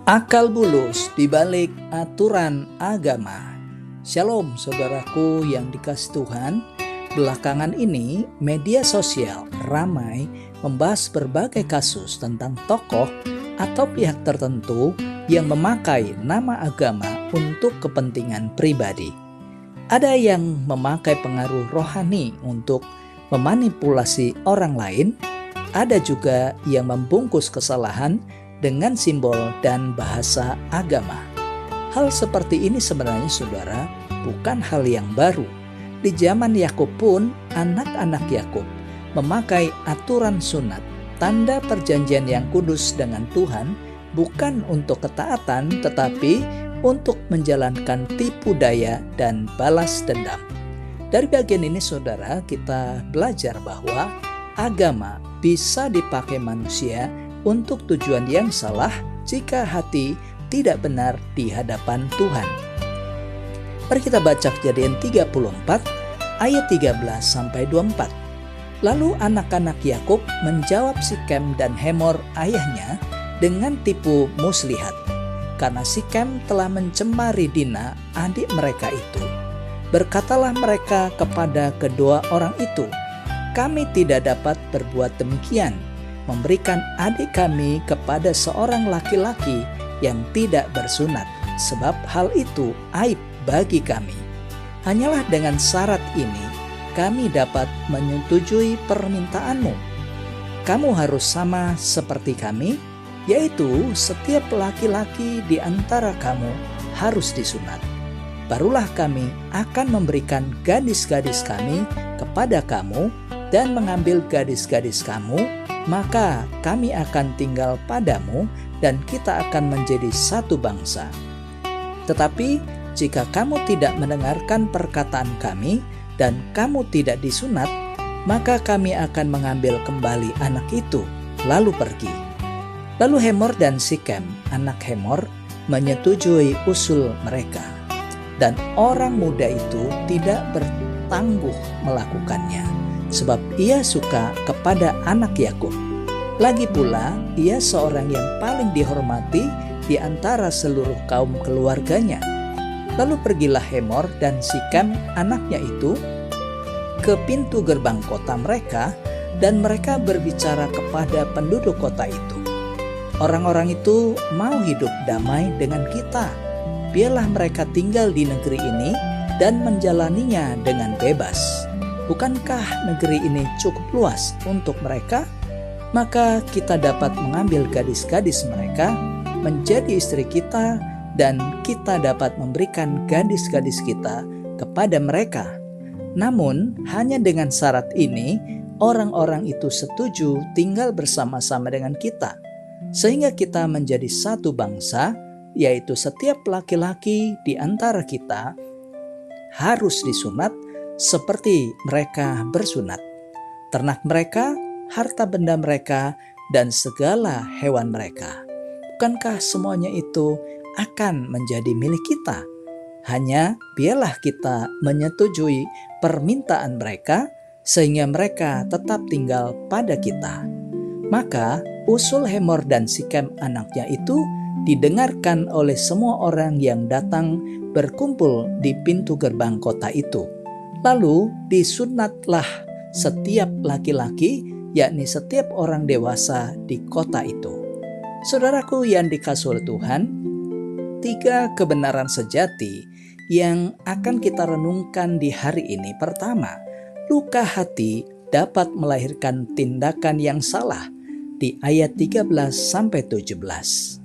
Akal bulus di balik aturan agama. Shalom saudaraku yang dikasihi Tuhan. Belakangan ini media sosial ramai membahas berbagai kasus tentang tokoh atau pihak tertentu yang memakai nama agama untuk kepentingan pribadi. Ada yang memakai pengaruh rohani untuk memanipulasi orang lain. Ada juga yang membungkus kesalahan dengan simbol dan bahasa agama. Hal seperti ini sebenarnya saudara bukan hal yang baru. Di zaman Yakub pun anak-anak Yakub memakai aturan sunat, tanda perjanjian yang kudus dengan Tuhan, bukan untuk ketaatan tetapi untuk menjalankan tipu daya dan balas dendam. Dari bagian ini saudara kita belajar bahwa agama bisa dipakai manusia untuk tujuan yang salah jika hati tidak benar di hadapan Tuhan. Mari kita baca Kejadian 34 ayat 13-24. Lalu anak-anak Yakub menjawab Sikem dan Hemor ayahnya dengan tipu muslihat, karena Sikem telah mencemari Dina adik mereka itu. Berkatalah mereka kepada kedua orang itu, "Kami tidak dapat berbuat demikian, memberikan adik kami kepada seorang laki-laki yang tidak bersunat, sebab hal itu aib bagi kami. Hanyalah dengan syarat ini kami dapat menyetujui permintaanmu. Kamu harus sama seperti kami, yaitu setiap laki-laki di antara kamu harus disunat. Barulah kami akan memberikan gadis-gadis kami kepada kamu dan mengambil gadis-gadis kamu, maka kami akan tinggal padamu dan kita akan menjadi satu bangsa. Tetapi jika kamu tidak mendengarkan perkataan kami dan kamu tidak disunat, maka kami akan mengambil kembali anak itu lalu pergi." Lalu Hemor dan Sikem, anak Hemor, menyetujui usul mereka, dan orang muda itu tidak bertangguh melakukannya, sebab ia suka kepada anak Yakub. Lagi pula, ia seorang yang paling dihormati di antara seluruh kaum keluarganya. Lalu pergilah Hemor dan Sikem anaknya itu ke pintu gerbang kota mereka, dan mereka berbicara kepada penduduk kota itu, "Orang-orang itu mau hidup damai dengan kita. Biarlah mereka tinggal di negeri ini dan menjalaninya dengan bebas. Bukankah negeri ini cukup luas untuk mereka? Maka kita dapat mengambil gadis-gadis mereka menjadi istri kita, dan kita dapat memberikan gadis-gadis kita kepada mereka. Namun hanya dengan syarat ini orang-orang itu setuju tinggal bersama-sama dengan kita, sehingga kita menjadi satu bangsa, yaitu setiap laki-laki di antara kita harus disunat seperti mereka bersunat. Ternak mereka, harta benda mereka, dan segala hewan mereka. Bukankah semuanya itu akan menjadi milik kita? Hanya biarlah kita menyetujui permintaan mereka, sehingga mereka tetap tinggal pada kita." Maka usul Hemor dan Sikem anaknya itu didengarkan oleh semua orang yang datang berkumpul di pintu gerbang kota itu. Lalu disunatlah setiap laki-laki, yakni setiap orang dewasa di kota itu. Saudaraku yang dikasihi oleh Tuhan, 3 kebenaran sejati yang akan kita renungkan di hari ini. Pertama, luka hati dapat melahirkan tindakan yang salah di ayat 13-17.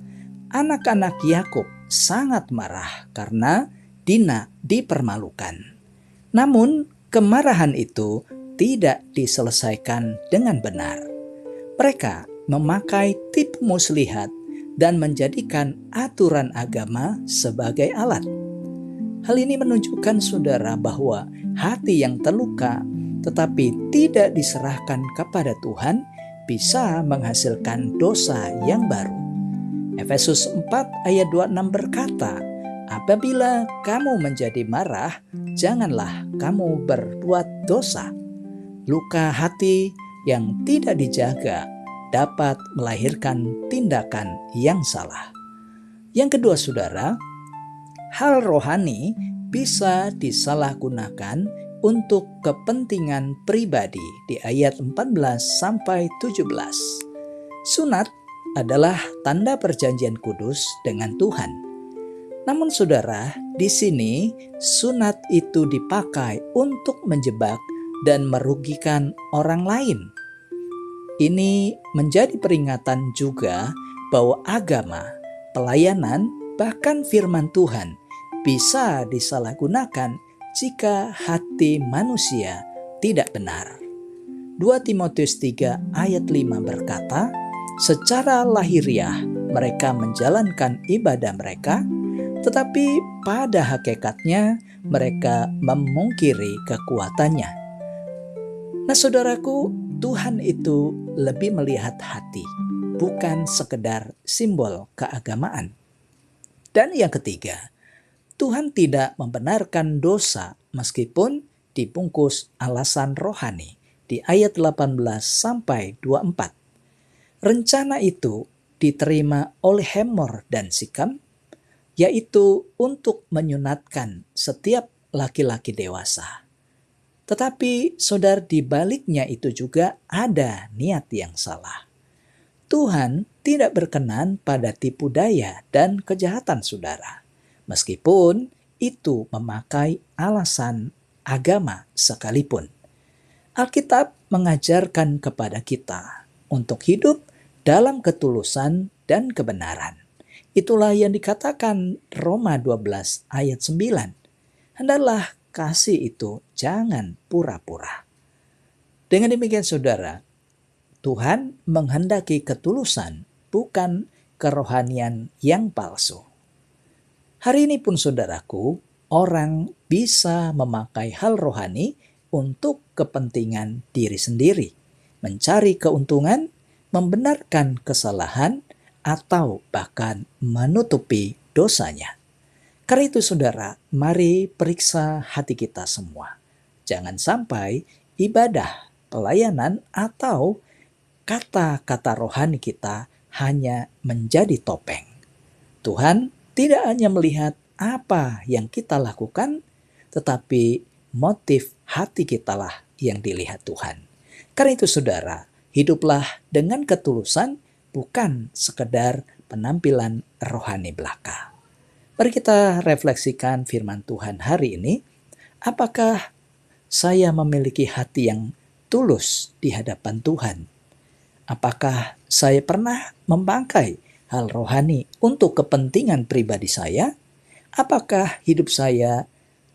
Anak-anak Yakub sangat marah karena Dina dipermalukan. Namun kemarahan itu tidak diselesaikan dengan benar. Mereka memakai tipu muslihat dan menjadikan aturan agama sebagai alat. Hal ini menunjukkan saudara bahwa hati yang terluka tetapi tidak diserahkan kepada Tuhan bisa menghasilkan dosa yang baru. Efesus 4 ayat 26 berkata, "Apabila kamu menjadi marah, janganlah kamu berbuat dosa." Luka hati yang tidak dijaga dapat melahirkan tindakan yang salah. Yang kedua saudara, hal rohani bisa disalahgunakan untuk kepentingan pribadi di ayat 14-17. Sunat adalah tanda perjanjian kudus dengan Tuhan. Namun saudara, di sini sunat itu dipakai untuk menjebak dan merugikan orang lain. Ini menjadi peringatan juga bahwa agama, pelayanan, bahkan firman Tuhan bisa disalahgunakan jika hati manusia tidak benar. 2 Timotius 3 ayat 5 berkata, secara lahiriah mereka menjalankan ibadah mereka, tetapi pada hakikatnya mereka memungkiri kekuatannya. Nah saudaraku, Tuhan itu lebih melihat hati, bukan sekedar simbol keagamaan. Dan yang ketiga, Tuhan tidak membenarkan dosa meskipun dibungkus alasan rohani di ayat 18-24. Rencana itu diterima oleh Hemor dan Sikam, yaitu untuk menyunatkan setiap laki-laki dewasa. Tetapi saudara, di baliknya itu juga ada niat yang salah. Tuhan tidak berkenan pada tipu daya dan kejahatan saudara, meskipun itu memakai alasan agama sekalipun. Alkitab mengajarkan kepada kita untuk hidup dalam ketulusan dan kebenaran. Itulah yang dikatakan Roma 12 ayat 9. Hendaklah kasih itu jangan pura-pura. Dengan demikian saudara, Tuhan menghendaki ketulusan, bukan kerohanian yang palsu. Hari ini pun saudaraku, orang bisa memakai hal rohani untuk kepentingan diri sendiri, mencari keuntungan, membenarkan kesalahan, atau bahkan menutupi dosanya. Karena itu saudara, mari periksa hati kita semua. Jangan sampai ibadah, pelayanan, atau kata-kata rohani kita hanya menjadi topeng. Tuhan tidak hanya melihat apa yang kita lakukan, tetapi motif hati kita lah yang dilihat Tuhan. Karena itu saudara, hiduplah dengan ketulusan, bukan sekedar penampilan rohani belaka. Mari kita refleksikan firman Tuhan hari ini. Apakah saya memiliki hati yang tulus di hadapan Tuhan? Apakah saya pernah memakai hal rohani untuk kepentingan pribadi saya? Apakah hidup saya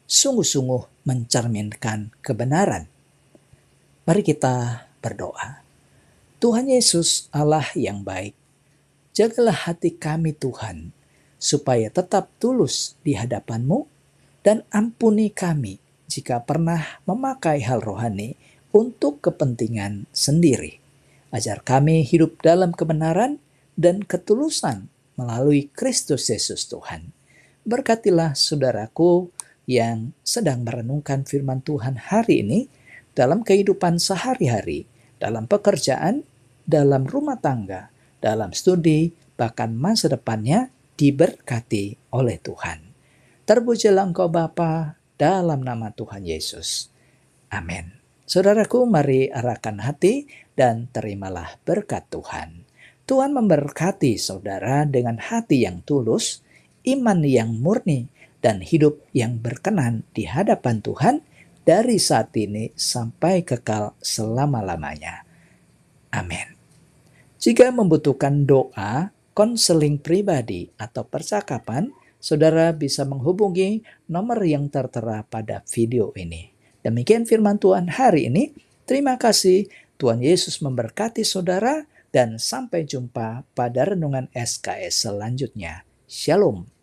sungguh-sungguh mencerminkan kebenaran? Mari kita berdoa. Tuhan Yesus, Allah yang baik, jagalah hati kami Tuhan, supaya tetap tulus di hadapan-Mu, dan ampuni kami jika pernah memakai hal rohani untuk kepentingan sendiri. Ajar kami hidup dalam kebenaran dan ketulusan melalui Kristus Yesus Tuhan. Berkatilah saudaraku yang sedang merenungkan firman Tuhan hari ini dalam kehidupan sehari-hari, dalam pekerjaan, dalam rumah tangga, dalam studi, bahkan masa depannya diberkati oleh Tuhan. Terpujilah Engkau Bapa, dalam nama Tuhan Yesus. Amin. Saudaraku, mari arahkan hati dan terimalah berkat Tuhan. Tuhan memberkati saudara dengan hati yang tulus, iman yang murni, dan hidup yang berkenan di hadapan Tuhan dari saat ini sampai kekal selama-lamanya. Amin. Jika membutuhkan doa, konseling pribadi, atau percakapan, saudara bisa menghubungi nomor yang tertera pada video ini. Demikian firman Tuhan hari ini. Terima kasih. Tuhan Yesus memberkati saudara dan sampai jumpa pada renungan SKS selanjutnya. Shalom.